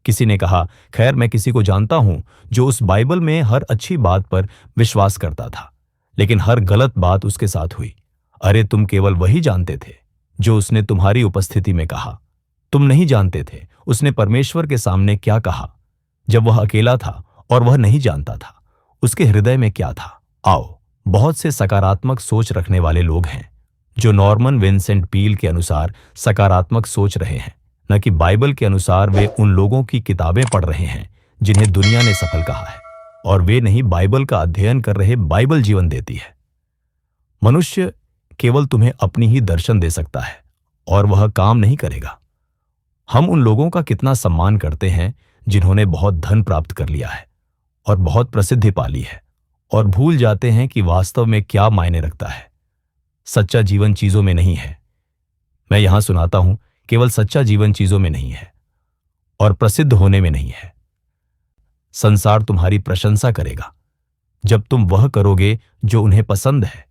किसी ने कहा, खैर मैं किसी को जानता हूं जो उस बाइबल में हर अच्छी बात पर विश्वास करता था, लेकिन हर गलत बात उसके साथ हुई। अरे तुम केवल वही जानते थे जो उसने तुम्हारी उपस्थिति में कहा। तुम नहीं जानते थे उसने परमेश्वर के सामने क्या कहा जब वह अकेला था और वह नहीं जानता था उसके हृदय में क्या था। आओ, बहुत से सकारात्मक सोच रखने वाले लोग हैं जो नॉर्मन विंसेंट पील के अनुसार सकारात्मक सोच रहे हैं, न कि बाइबल के अनुसार। वे उन लोगों की किताबें पढ़ रहे हैं जिन्हें दुनिया ने सफल कहा है, और वे नहीं बाइबल का अध्ययन कर रहे। बाइबल जीवन देती है। मनुष्य केवल तुम्हें अपनी ही दर्शन दे सकता है और वह काम नहीं करेगा। हम उन लोगों का कितना सम्मान करते हैं जिन्होंने बहुत धन प्राप्त कर लिया है और बहुत प्रसिद्धि पा ली है, और भूल जाते हैं कि वास्तव में क्या मायने रखता है। सच्चा जीवन चीजों में नहीं है। मैं यहां सुनाता हूं, केवल सच्चा जीवन चीजों में नहीं है और प्रसिद्ध होने में नहीं है। संसार तुम्हारी प्रशंसा करेगा जब तुम वह करोगे जो उन्हें पसंद है,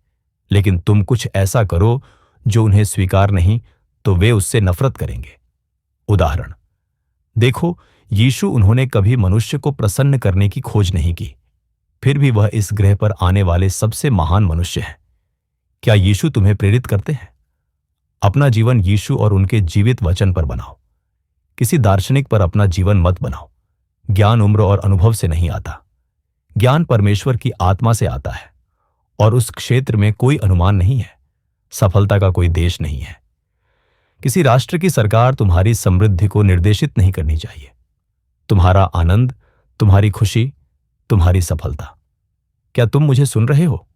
लेकिन तुम कुछ ऐसा करो जो उन्हें स्वीकार नहीं, तो वे उससे नफरत करेंगे। उदाहरण देखो, यीशु, उन्होंने कभी मनुष्य को प्रसन्न करने की खोज नहीं की, फिर भी वह इस ग्रह पर आने वाले सबसे महान मनुष्य हैं। क्या यीशु तुम्हें प्रेरित करते हैं? अपना जीवन यीशु और उनके जीवित वचन पर बनाओ। किसी दार्शनिक पर अपना जीवन मत बनाओ। ज्ञान उम्र और अनुभव से नहीं आता। ज्ञान परमेश्वर की आत्मा से आता है, और उस क्षेत्र में कोई अनुमान नहीं है। सफलता का कोई देश नहीं है। किसी राष्ट्र की सरकार तुम्हारी समृद्धि को निर्देशित नहीं करनी चाहिए। तुम्हारा आनंद, तुम्हारी खुशी, तुम्हारी सफलता। क्या तुम मुझे सुन रहे हो?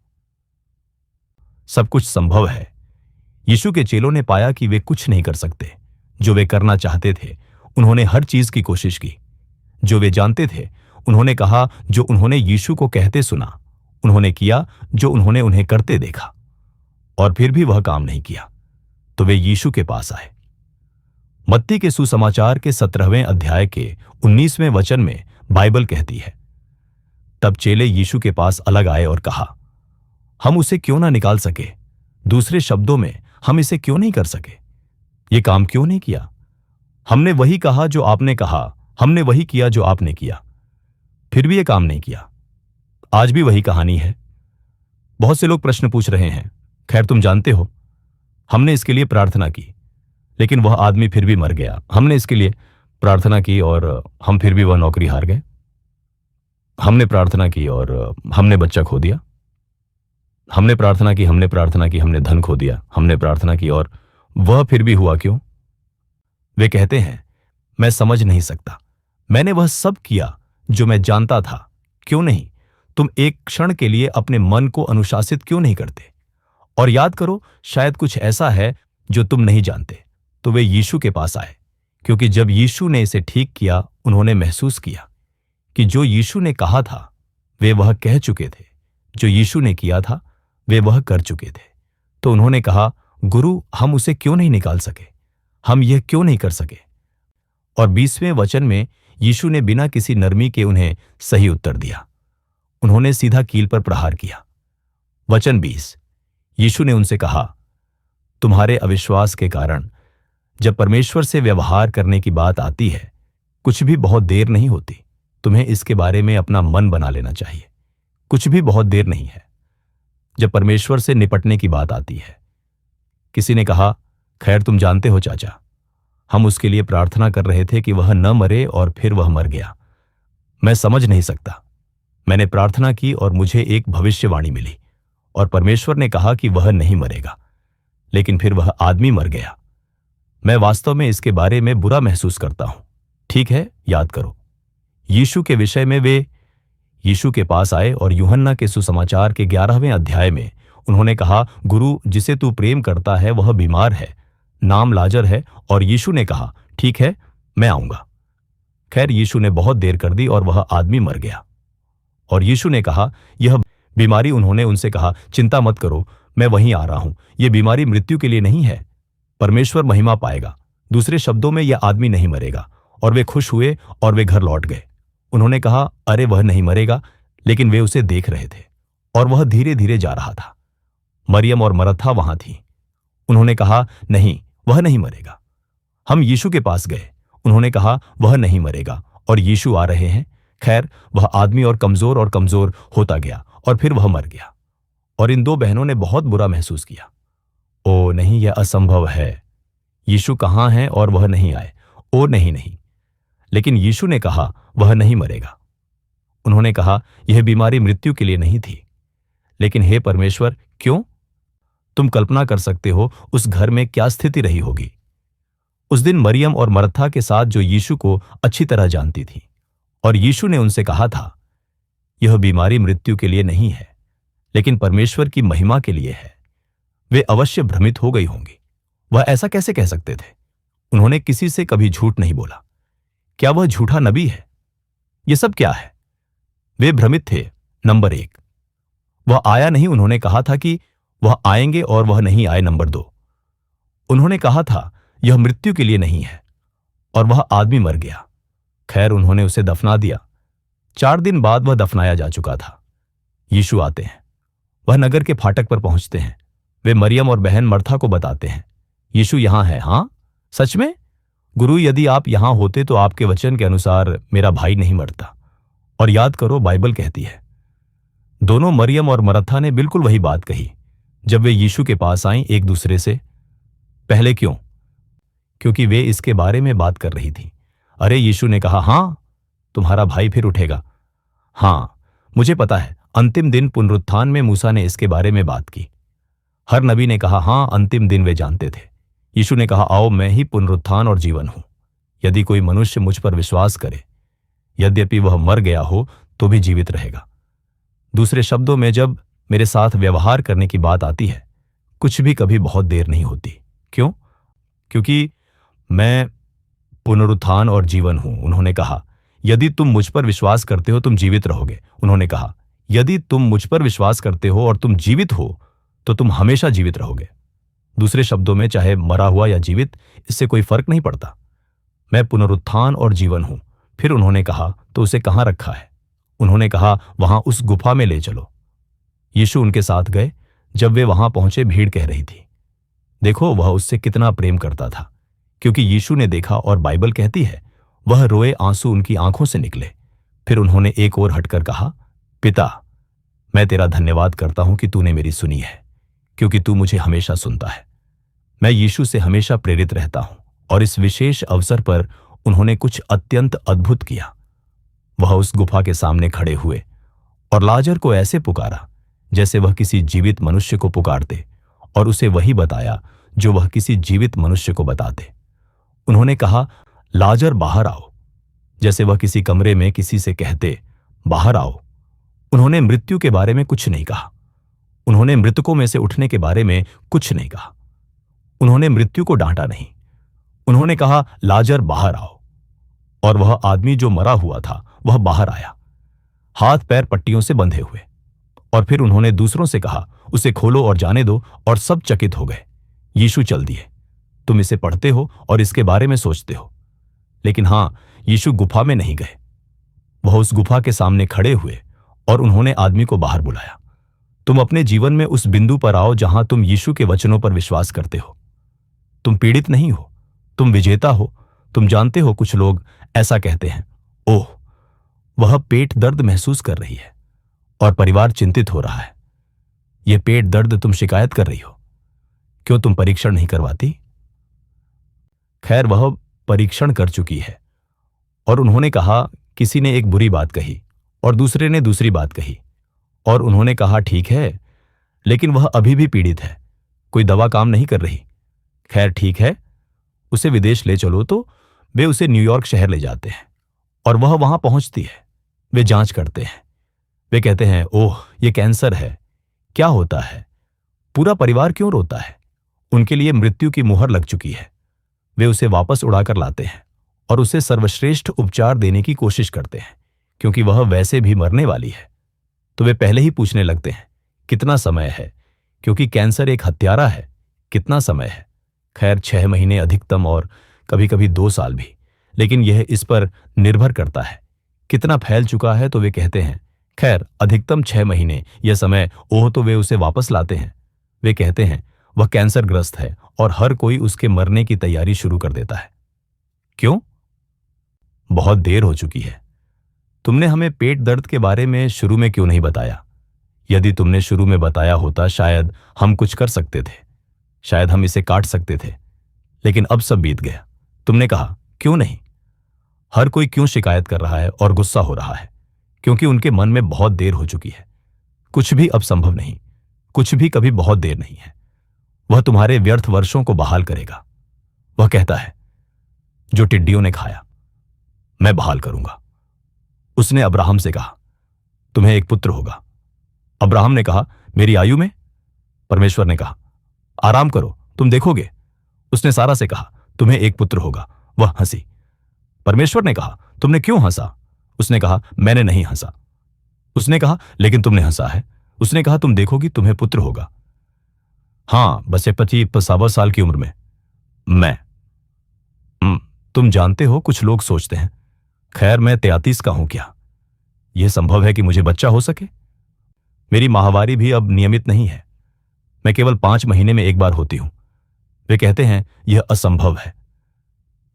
सब कुछ संभव है। यीशु के चेलों ने पाया कि वे कुछ नहीं कर सकते जो वे करना चाहते थे। उन्होंने हर चीज की कोशिश की जो वे जानते थे। उन्होंने कहा जो उन्होंने यीशु को कहते सुना। उन्होंने किया जो उन्होंने उन्हें करते देखा, और फिर भी वह काम नहीं किया, तो वे यीशु के पास आए। मत्ती के सुसमाचार के 17वें अध्याय के 19वें वचन में बाइबल कहती है, तब चेले यीशु के पास अलग आए और कहा, हम उसे क्यों ना निकाल सके? दूसरे शब्दों में, हम इसे क्यों नहीं कर सके? ये काम क्यों नहीं किया? हमने वही कहा जो आपने कहा, हमने वही किया जो आपने किया, फिर भी ये काम नहीं किया। आज भी वही कहानी है। बहुत से लोग प्रश्न पूछ रहे हैं, खैर तुम जानते हो, हमने इसके लिए प्रार्थना की लेकिन वह आदमी फिर भी मर गया। हमने इसके लिए प्रार्थना की और हम फिर भी वह नौकरी हार गए। हमने प्रार्थना की और हमने बच्चा खो दिया। हमने प्रार्थना की, हमने धन खो दिया। हमने प्रार्थना की और वह फिर भी हुआ क्यों? वे कहते हैं, मैं समझ नहीं सकता। मैंने वह सब किया जो मैं जानता था। क्यों नहीं? तुम एक क्षण के लिए अपने मन को अनुशासित क्यों नहीं करते और याद करो, शायद कुछ ऐसा है जो तुम नहीं जानते। तो वे यीशु के पास आए, क्योंकि जब यीशु ने इसे ठीक किया, उन्होंने महसूस किया कि जो यीशु ने कहा था वे वह कह चुके थे, जो यीशु ने किया था वे वह कर चुके थे। तो उन्होंने कहा, गुरु, हम उसे क्यों नहीं निकाल सके? हम यह क्यों नहीं कर सके? और 20वें वचन में यीशु ने बिना किसी नरमी के उन्हें सही उत्तर दिया। उन्होंने सीधा कील पर प्रहार किया। वचन 20, यीशु ने उनसे कहा, तुम्हारे अविश्वास के कारण जब परमेश्वर से व्यवहार करने की बात आती है, कुछ भी बहुत देर नहीं होती। तुम्हें इसके बारे में अपना मन बना लेना चाहिए। कुछ भी बहुत देर नहीं है जब परमेश्वर से निपटने की बात आती है। किसी ने कहा, खैर तुम जानते हो चाचा, हम उसके लिए प्रार्थना कर रहे थे कि वह न मरे और फिर वह मर गया। मैं समझ नहीं सकता। मैंने प्रार्थना की और मुझे एक भविष्यवाणी मिली और परमेश्वर ने कहा कि वह नहीं मरेगा, लेकिन फिर वह आदमी मर गया। मैं वास्तव में इसके बारे में बुरा महसूस करता हूं। ठीक है, याद करो, यीशु के विषय में वे यीशु के पास आए और यूहन्ना के सुसमाचार के 11वें अध्याय में उन्होंने कहा, गुरु, जिसे तू प्रेम करता है वह बीमार है, नाम लाजर है। और यीशु ने कहा, ठीक है, मैं आऊंगा। खैर, यीशु ने बहुत देर कर दी और वह आदमी मर गया। और यीशु ने कहा, यह बीमारी, उन्होंने उनसे कहा, चिंता मत करो, मैं वहीं आ रहा हूं। यह बीमारी मृत्यु के लिए नहीं है, परमेश्वर महिमा पाएगा। दूसरे शब्दों में, यह आदमी नहीं मरेगा। और वे खुश हुए और वे घर लौट गए। उन्होंने कहा, अरे वह नहीं मरेगा, लेकिन वे उसे देख रहे थे और वह धीरे धीरे जा रहा था। मरियम और मरथा वहां थी। उन्होंने कहा, नहीं, वह नहीं मरेगा। हम यीशु के पास गए। उन्होंने कहा, वह नहीं मरेगा, और यीशु आ रहे हैं। खैर, वह आदमी और कमजोर होता गया और फिर वह मर गया। और इन दो बहनों ने बहुत बुरा महसूस किया। ओ नहीं, यह असंभव है। यीशु कहाँ हैं और वह नहीं आए। ओ नहीं नहीं। लेकिन यीशु ने कहा वह नहीं मरेगा। उन्होंने कहा यह बीमारी मृत्यु के लिए नहीं थी। लेकिन हे परमेश्वर, क्यों? तुम कल्पना कर सकते हो उस घर में क्या स्थिति रही होगी। उस दिन मरियम और मरथा के साथ, जो यीशु को अच्छी तरह जानती थी, और यीशु ने उनसे कहा था यह बीमारी मृत्यु के लिए नहीं है, लेकिन परमेश्वर की महिमा के लिए है। वे अवश्य भ्रमित हो गई होंगी। वह ऐसा कैसे कह सकते थे? उन्होंने किसी से कभी झूठ नहीं बोला। क्या वह झूठा नबी है? यह सब क्या है? वे भ्रमित थे। नंबर 1, वह आया नहीं। उन्होंने कहा था कि वह आएंगे और वह नहीं आए। नंबर 2, उन्होंने कहा था यह मृत्यु के लिए नहीं है, और वह आदमी मर गया। खैर, उन्होंने उसे दफना दिया। 4 दिन बाद वह दफनाया जा चुका था। यीशु आते हैं। वह नगर के फाटक पर पहुंचते हैं। वे मरियम और बहन मर्था को बताते हैं यीशु यहां है। हाँ, सच में? गुरु, यदि आप यहां होते तो आपके वचन के अनुसार मेरा भाई नहीं मरता। और याद करो, बाइबल कहती है। दोनों मरियम और मरथा ने बिल्कुल वही बात कही जब वे यीशु के पास आईं एक दूसरे से पहले। क्यों? क्योंकि वे इसके बारे में बात कर रही थी। अरे, यीशु ने कहा हाँ, तुम्हारा भाई फिर उठेगा। हाँ, मुझे पता है। अंतिम दिन पुनरुत्थान में मूसा ने इसके बारे में बात की। हर नबी ने कहा हाँ, अंतिम दिन वे जानते थे। यीशु ने कहा आओ, मैं ही पुनरुत्थान और जीवन हूं। यदि कोई मनुष्य मुझ पर विश्वास करे, यद्यपि वह मर गया हो तो भी जीवित रहेगा। दूसरे शब्दों में, जब मेरे साथ व्यवहार करने की बात आती है, कुछ भी कभी बहुत देर नहीं होती। क्यों? क्योंकि मैं पुनरुत्थान और जीवन हूं। उन्होंने कहा यदि तुम मुझ पर विश्वास करते हो तुम जीवित रहोगे। उन्होंने कहा यदि तुम मुझ पर विश्वास करते हो और तुम जीवित हो तो तुम हमेशा जीवित रहोगे। दूसरे शब्दों में, चाहे मरा हुआ या जीवित, इससे कोई फर्क नहीं पड़ता। मैं पुनरुत्थान और जीवन हूं। फिर उन्होंने कहा तो उसे कहां रखा है? उन्होंने कहा वहां उस गुफा में ले चलो। यीशु उनके साथ गए। जब वे वहां पहुंचे, भीड़ कह रही थी देखो, वह उससे कितना प्रेम करता था। क्योंकि यीशु ने देखा, और बाइबल कहती है वह रोए, आंसू उनकी आंखों से निकले। फिर उन्होंने एक ओर हटकर कहा पिता, मैं तेरा धन्यवाद करता हूं कि तूने मेरी सुनी है, क्योंकि तू मुझे हमेशा सुनता है। मैं यीशु से हमेशा प्रेरित रहता हूं, और इस विशेष अवसर पर उन्होंने कुछ अत्यंत अद्भुत किया। वह उस गुफा के सामने खड़े हुए और लाजर को ऐसे पुकारा जैसे वह किसी जीवित मनुष्य को पुकारते, और उसे वही बताया जो वह किसी जीवित मनुष्य को बताते। उन्होंने कहा लाजर बाहर आओ, जैसे वह किसी कमरे में किसी से कहते बाहर आओ। उन्होंने मृत्यु के बारे में कुछ नहीं कहा। उन्होंने मृतकों में से उठने के बारे में कुछ नहीं कहा। उन्होंने मृत्यु को डांटा नहीं। उन्होंने कहा लाजर बाहर आओ। और वह आदमी जो मरा हुआ था वह बाहर आया, हाथ पैर पट्टियों से बंधे हुए। और फिर उन्होंने दूसरों से कहा उसे खोलो और जाने दो, और सब चकित हो गए। यीशु चल दिए। तुम इसे पढ़ते हो और इसके बारे में सोचते हो, लेकिन हां, यीशु गुफा में नहीं गए। वह उस गुफा के सामने खड़े हुए और उन्होंने आदमी को बाहर बुलाया। तुम अपने जीवन में उस बिंदु पर आओ जहां तुम यीशु के वचनों पर विश्वास करते हो। तुम पीड़ित नहीं हो, तुम विजेता हो। तुम जानते हो, कुछ लोग ऐसा कहते हैं ओह, वह पेट दर्द महसूस कर रही है और परिवार चिंतित हो रहा है। यह पेट दर्द, तुम शिकायत कर रही हो। क्यों तुम परीक्षण नहीं करवाती? खैर, वह परीक्षण कर चुकी है। और उन्होंने कहा किसी ने एक बुरी बात कही और दूसरे ने दूसरी बात कही, और उन्होंने कहा ठीक है, लेकिन वह अभी भी पीड़ित है, कोई दवा काम नहीं कर रही। खैर ठीक है, उसे विदेश ले चलो। तो वे उसे न्यूयॉर्क शहर ले जाते हैं और वह वहां पहुंचती है। वे जांच करते हैं। वे कहते हैं ओह, यह कैंसर है। क्या होता है? पूरा परिवार क्यों रोता है? उनके लिए मृत्यु की मुहर लग चुकी है। वे उसे वापस उड़ाकर लाते हैं और उसे सर्वश्रेष्ठ उपचार देने की कोशिश करते हैं, क्योंकि वह वैसे भी मरने वाली है। तो वे पहले ही पूछने लगते हैं कितना समय है, क्योंकि कैंसर एक हत्यारा है। कितना समय है? खैर 6 महीने अधिकतम, और कभी कभी 2 साल भी, लेकिन यह इस पर निर्भर करता है कितना फैल चुका है। तो वे कहते हैं खैर अधिकतम 6 महीने, यह समय। ओह, तो वे उसे वापस लाते हैं। वे कहते हैं वह कैंसरग्रस्त है, और हर कोई उसके मरने की तैयारी शुरू कर देता है। क्यों? बहुत देर हो चुकी है। तुमने हमें पेट दर्द के बारे में शुरू में क्यों नहीं बताया? यदि तुमने शुरू में बताया होता शायद हम कुछ कर सकते थे, शायद हम इसे काट सकते थे, लेकिन अब सब बीत गया। तुमने कहा, क्यों नहीं? हर कोई क्यों शिकायत कर रहा है और गुस्सा हो रहा है? क्योंकि उनके मन में बहुत देर हो चुकी है। कुछ भी अब संभव नहीं, कुछ भी कभी बहुत देर नहीं है। वह तुम्हारे व्यर्थ वर्षों को बहाल करेगा। वह कहता है, जो टिड्डियों ने खाया मैं बहाल करूंगा। उसने अब्राहम से कहा, तुम्हें एक पुत्र होगा। अब्राहम ने कहा, मेरी आयु में? परमेश्वर ने कहा, आराम करो, तुम देखोगे। उसने सारा से कहा, तुम्हें एक पुत्र होगा। वह हंसी। परमेश्वर ने कहा, तुमने क्यों हंसा? उसने कहा, मैंने नहीं हंसा। उसने कहा, लेकिन तुमने हंसा है। उसने कहा, तुम देखोगी, तुम्हें पुत्र होगा। हाँ, बस 25 साल की उम्र में। मैं तुम जानते हो, कुछ लोग सोचते हैं, खैर मैं 33 का हूं, क्या यह संभव है कि मुझे बच्चा हो सके? मेरी माहवारी भी अब नियमित नहीं है, मैं केवल 5 महीने में एक बार होती हूं। वे कहते हैं यह असंभव है।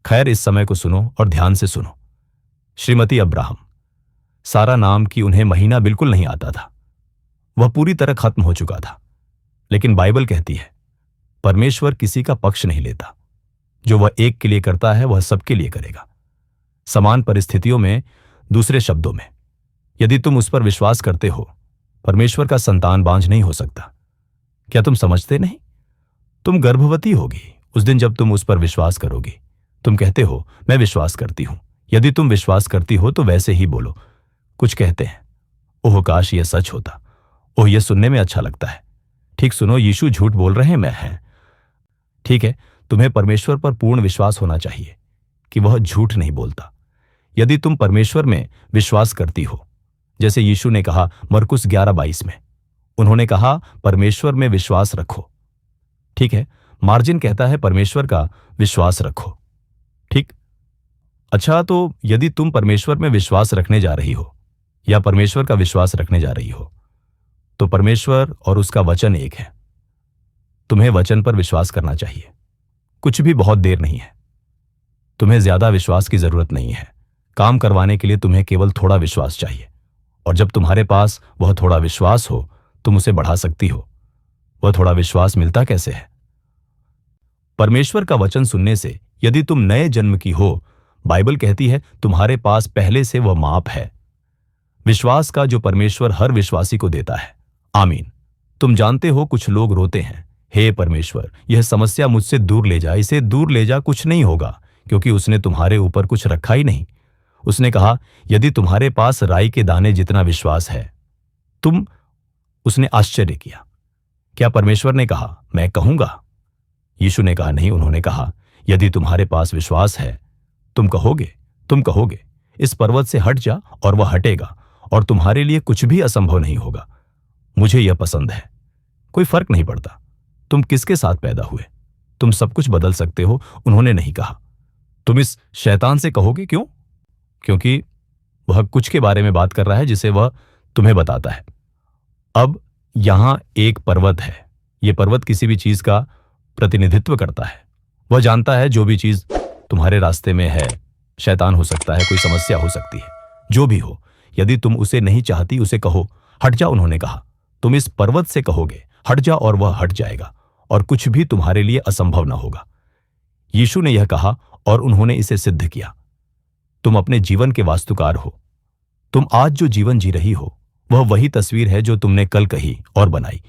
खैर, इस समय को सुनो और ध्यान से सुनो। श्रीमती अब्राहम, सारा नाम की उन्हें महीना बिल्कुल नहीं आता था, वह पूरी तरह खत्म हो चुका था। लेकिन बाइबल कहती है, परमेश्वर किसी का पक्ष नहीं लेता। जो वह एक के लिए करता है वह सबके लिए करेगा। समान परिस्थितियों में, दूसरे शब्दों में, यदि तुम उस पर विश्वास करते हो, परमेश्वर का संतान बांझ नहीं हो सकता। क्या तुम समझते नहीं? तुम गर्भवती होगी उस दिन जब तुम उस पर विश्वास करोगी। तुम कहते हो, मैं विश्वास करती हूं। यदि तुम विश्वास करती हो तो वैसे ही बोलो। कुछ कहते हैं, ओह काश यह सच होता। ओह, यह सुनने में अच्छा लगता है। ठीक सुनो, यीशु झूठ बोल रहे हैं। ठीक है, तुम्हें परमेश्वर पर पूर्ण विश्वास होना चाहिए कि वह झूठ नहीं बोलता। यदि तुम परमेश्वर में विश्वास करती हो, जैसे यीशु ने कहा मरकुस 11:22 में, उन्होंने कहा परमेश्वर में विश्वास रखो। ठीक है, मार्जिन कहता है परमेश्वर का विश्वास रखो। ठीक, अच्छा, तो यदि तुम परमेश्वर में विश्वास रखने जा रही हो या परमेश्वर का विश्वास रखने जा रही हो, तो परमेश्वर और उसका वचन एक है। तुम्हें वचन पर विश्वास करना चाहिए। कुछ भी बहुत देर नहीं है। तुम्हें ज्यादा विश्वास की जरूरत नहीं है। काम करवाने के लिए तुम्हें केवल थोड़ा विश्वास चाहिए, और जब तुम्हारे पास वह थोड़ा विश्वास हो, तुम उसे बढ़ा सकती हो। वह थोड़ा विश्वास मिलता कैसे है? परमेश्वर का वचन सुनने से। यदि तुम नए जन्म की हो, बाइबल कहती है तुम्हारे पास पहले से वह माप है, विश्वास का, जो परमेश्वर हर विश्वासी को देता है। आमीन। तुम जानते हो, कुछ लोग रोते हैं, हे परमेश्वर, यह समस्या मुझसे दूर ले जा, इसे दूर ले जा, कुछ नहीं होगा, क्योंकि उसने तुम्हारे ऊपर कुछ रखा ही नहीं। उसने कहा, यदि तुम्हारे पास राई के दाने जितना विश्वास है तुम। उसने आश्चर्य किया। क्या परमेश्वर ने कहा, मैं कहूंगा? यीशु ने कहा, नहीं। उन्होंने कहा, यदि तुम्हारे पास विश्वास है, तुम कहोगे इस पर्वत से हट जा, और वह हटेगा, और तुम्हारे लिए कुछ भी असंभव नहीं होगा। मुझे यह पसंद है। कोई फर्क नहीं पड़ता तुम किसके साथ पैदा हुए, तुम सब कुछ बदल सकते हो। उन्होंने नहीं कहा, तुम इस शैतान से कहोगे। क्यों? क्योंकि वह कुछ के बारे में बात कर रहा है जिसे वह तुम्हें बताता है। अब यहां एक पर्वत है। यह पर्वत किसी भी चीज का प्रतिनिधित्व करता है। वह जानता है जो भी चीज तुम्हारे रास्ते में है, शैतान हो सकता है, कोई समस्या हो सकती है, जो भी हो। यदि तुम उसे नहीं चाहती, उसे कहो, हट जा। उन्होंने कहा, तुम इस पर्वत से कहोगे, हट जा, और वह हट जाएगा, और कुछ भी तुम्हारे लिए असंभव न होगा। यीशु ने यह कहा और उन्होंने इसे सिद्ध किया। तुम अपने जीवन के वास्तुकार हो। तुम आज जो जीवन जी रही हो, वह वही तस्वीर है जो तुमने कल कही और बनाई।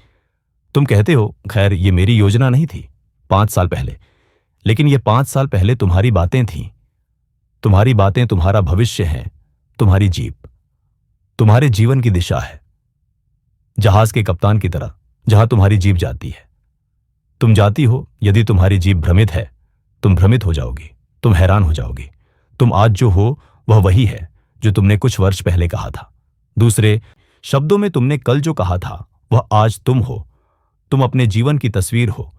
तुम कहते हो, खैर ये मेरी योजना नहीं थी 5 साल पहले, लेकिन ये 5 साल पहले तुम्हारी बातें थीं। तुम्हारी बातें तुम्हारा भविष्य हैं, तुम्हारी जीप, तुम्हारे जीवन की दिशा है। जहाज के कप्तान की तरह जहां तुम्हारी जीप जाती है। तुम जाती हो, यदि तुम्हारी जीप भ्रमित है, तुम भ्रमित हो जाओगी, तुम हैरान हो जाओगी। तुम आज जो हो वह वही है जो तुमने कुछ वर्ष पहले कहा था। दूसरे शब्दों में, तुमने कल जो कहा था वह आज तुम हो। तुम अपने जीवन की तस्वीर हो।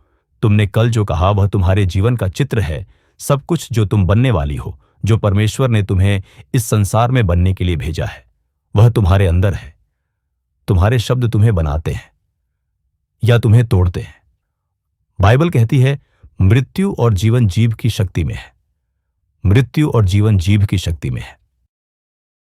तुमने कल जो कहा वह तुम्हारे जीवन का चित्र है। सब कुछ जो तुम बनने वाली हो, जो परमेश्वर ने तुम्हें इस संसार में बनने के लिए भेजा है, वह तुम्हारे अंदर है। तुम्हारे शब्द तुम्हें बनाते हैं या तुम्हें तोड़ते हैं। बाइबल कहती है मृत्यु और जीवन जीव की शक्ति में है। मृत्यु और जीवन जीभ की शक्ति में है।